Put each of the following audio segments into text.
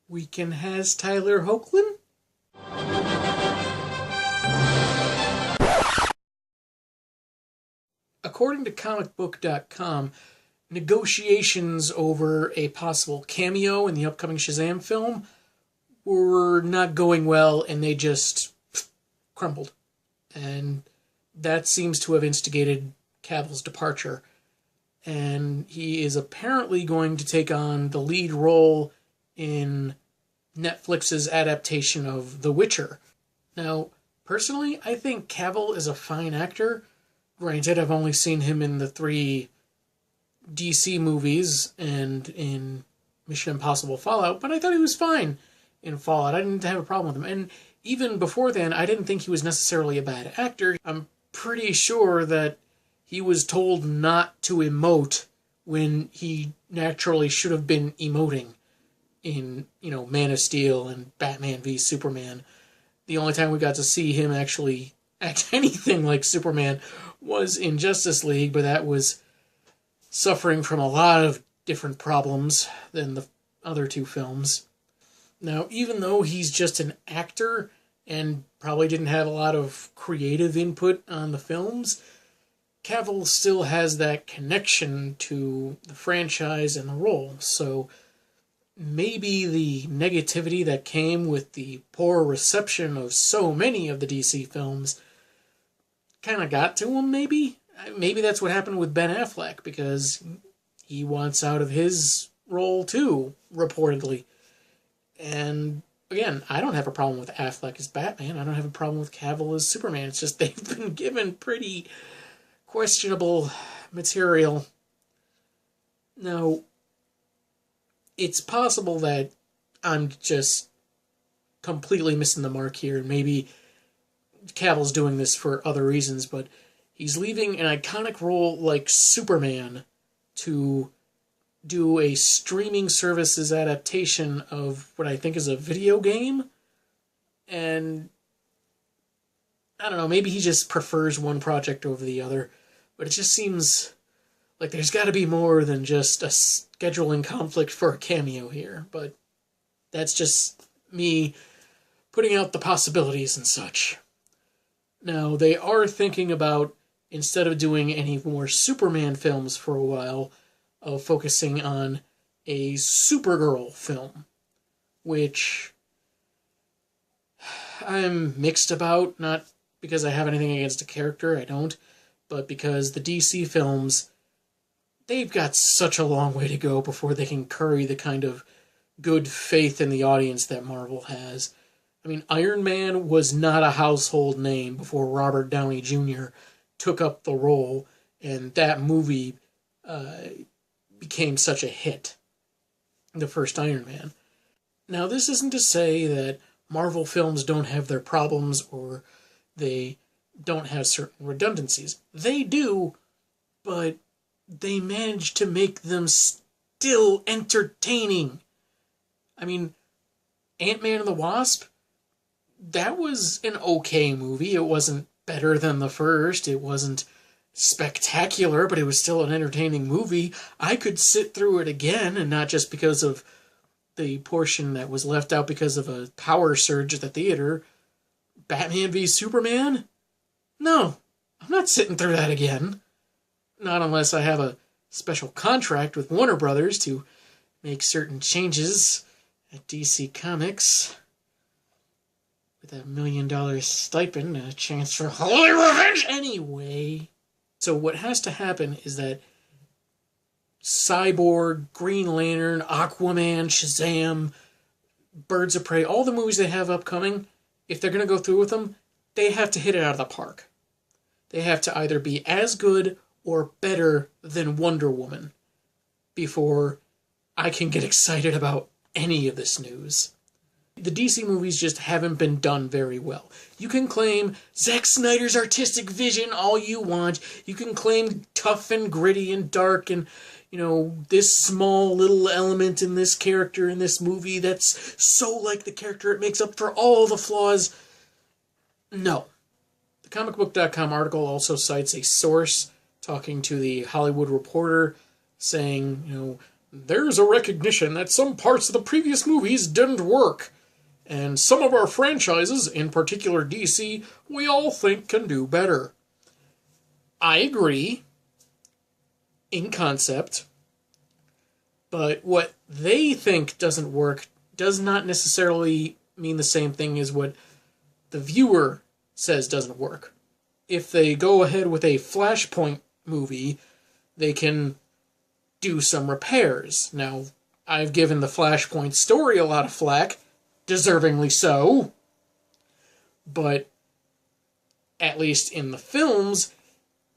Weekend has Tyler Hoechlin? According to comicbook.com, negotiations over a possible cameo in the upcoming Shazam film were not going well, and they just crumbled. And that seems to have instigated Cavill's departure. And he is apparently going to take on the lead role in Netflix's adaptation of The Witcher. Now, personally, I think Cavill is a fine actor. Granted, I've only seen him in the 3 DC movies and in Mission Impossible Fallout, but I thought he was fine in Fallout. I didn't have a problem with him. And even before then, I didn't think he was necessarily a bad actor. I'm pretty sure that he was told not to emote when he naturally should have been emoting in, Man of Steel and Batman v Superman. The only time we got to see him actually act anything like Superman was in Justice League, but that was suffering from a lot of different problems than the other 2 films. Now, even though he's just an actor and probably didn't have a lot of creative input on the films, Cavill still has that connection to the franchise and the role, so maybe the negativity that came with the poor reception of so many of the DC films kind of got to him, maybe? Maybe that's what happened with Ben Affleck, because he wants out of his role too, reportedly. And again, I don't have a problem with Affleck as Batman. I don't have a problem with Cavill as Superman. It's just they've been given pretty questionable material. Now, it's possible that I'm just completely missing the mark here, and maybe Cavill's doing this for other reasons, but he's leaving an iconic role like Superman to do a streaming services adaptation of what I think is a video game. And I don't know, maybe he just prefers one project over the other, but it just seems like there's got to be more than just a scheduling conflict for a cameo here. But that's just me putting out the possibilities and such. Now, they are thinking about, instead of doing any more Superman films for a while, of focusing on a Supergirl film, which I'm mixed about, not because I have anything against a character, I don't, but because the DC films, they've got such a long way to go before they can curry the kind of good faith in the audience that Marvel has. I mean, Iron Man was not a household name before Robert Downey Jr. took up the role, and that movie became such a hit, the first Iron Man. Now, this isn't to say that Marvel films don't have their problems or they don't have certain redundancies. They do, but they manage to make them still entertaining. I mean, Ant-Man and the Wasp, that was an okay movie. It wasn't better than the first. It wasn't spectacular, but it was still an entertaining movie. I could sit through it again, and not just because of the portion that was left out because of a power surge at the theater. Batman v Superman? No, I'm not sitting through that again. Not unless I have a special contract with Warner Brothers to make certain changes at DC Comics. With a $1 million stipend and a chance for holy revenge anyway. So what has to happen is that Cyborg, Green Lantern, Aquaman, Shazam, Birds of Prey, all the movies they have upcoming, if they're going to go through with them, they have to hit it out of the park. They have to either be as good or better than Wonder Woman before I can get excited about any of this news. The DC movies just haven't been done very well. You can claim Zack Snyder's artistic vision all you want. You can claim tough and gritty and dark and, this small little element in this character in this movie that's so like the character it makes up for all the flaws. No. The comicbook.com article also cites a source talking to the Hollywood Reporter saying, there's a recognition that some parts of the previous movies didn't work. And some of our franchises, in particular DC, we all think can do better. I agree, in concept, but what they think doesn't work does not necessarily mean the same thing as what the viewer says doesn't work. If they go ahead with a Flashpoint movie, they can do some repairs. Now, I've given the Flashpoint story a lot of flack, deservingly so, but at least in the films,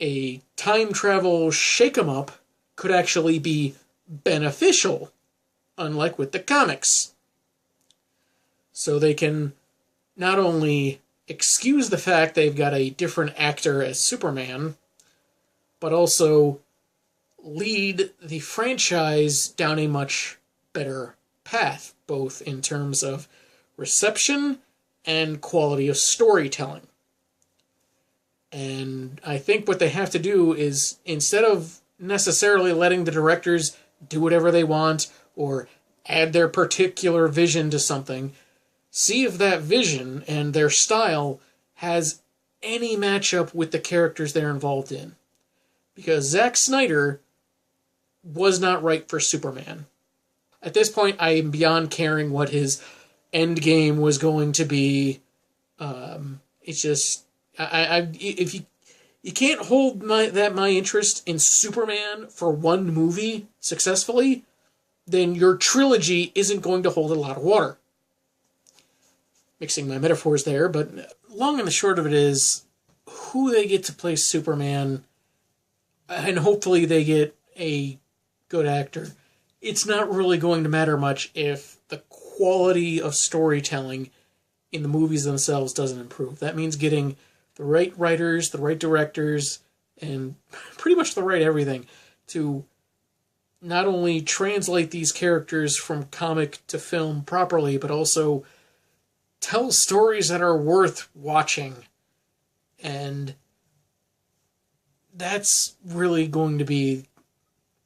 a time travel shake-em-up could actually be beneficial, unlike with the comics. So they can not only excuse the fact they've got a different actor as Superman, but also lead the franchise down a much better path, both in terms of reception and quality of storytelling. And I think what they have to do is, instead of necessarily letting the directors do whatever they want or add their particular vision to something, see if that vision and their style has any matchup with the characters they're involved in. Because Zack Snyder was not right for Superman. At this point, I am beyond caring what his end game was going to be. It's just, if you can't hold my interest in Superman for one movie successfully, then your trilogy isn't going to hold a lot of water. Mixing my metaphors there, but long and the short of it is, who they get to play Superman, and hopefully they get a good actor, it's not really going to matter much if the quality of storytelling in the movies themselves doesn't improve. That means getting the right writers, the right directors, and pretty much the right everything to not only translate these characters from comic to film properly, but also tell stories that are worth watching. And that's really going to be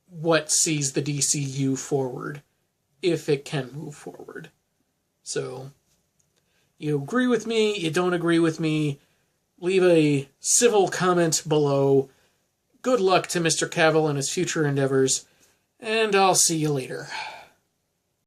what sees the DCU forward, if it can move forward. So, you agree with me, you don't agree with me, leave a civil comment below. Good luck to Mr. Cavill and his future endeavors, and I'll see you later.